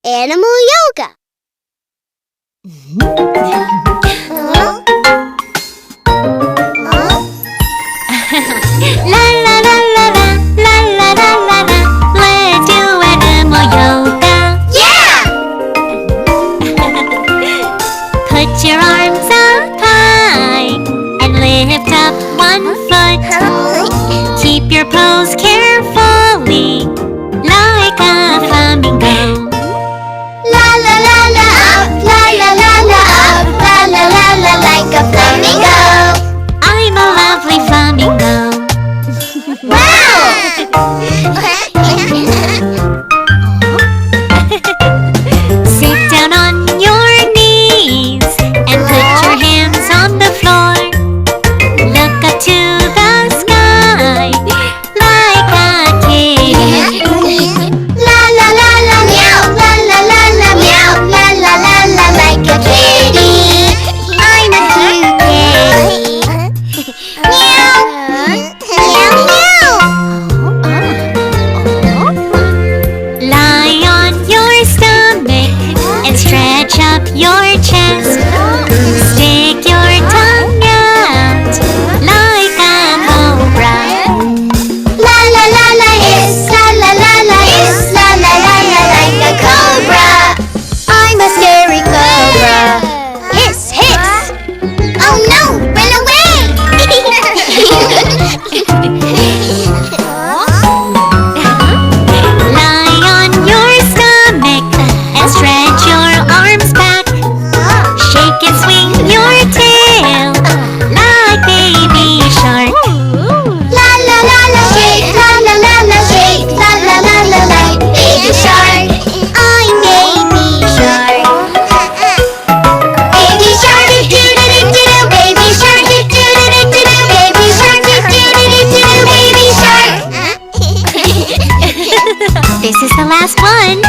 Animal yoga. La la la la la, la la la la la. Let's do animal yoga. Yeah! Put your arms up high and lift up one foot. Keep your pose carefully, like a flamingo. La la la la up, la la la la up, la la la la like a flamingo. I'm a lovely flamingo. Wow! Sit down on your knees and put your hands on the floor. Look up to the sky like a kitty. La la la la meow, la la la la meow, la la la la like a kitty. I'm a cute kitty. Meow, meow, meow. Lie on your stomach and stretch up your chest. Stick your tongue out like a cobra. La la la la hiss, la la la la hiss, la la la la like a cobra. I'm a scary cobra. Hiss, hiss. Oh no, run away! Lie on your stomach and stretch your arms back. Shake and swing your tail like baby shark. La la la la shake, la la la la shake, la la la la like baby shark. I'm baby shark. Baby shark, do do do do do, baby shark, do do do do do, baby shark, do do do do do, baby shark. This is the last one.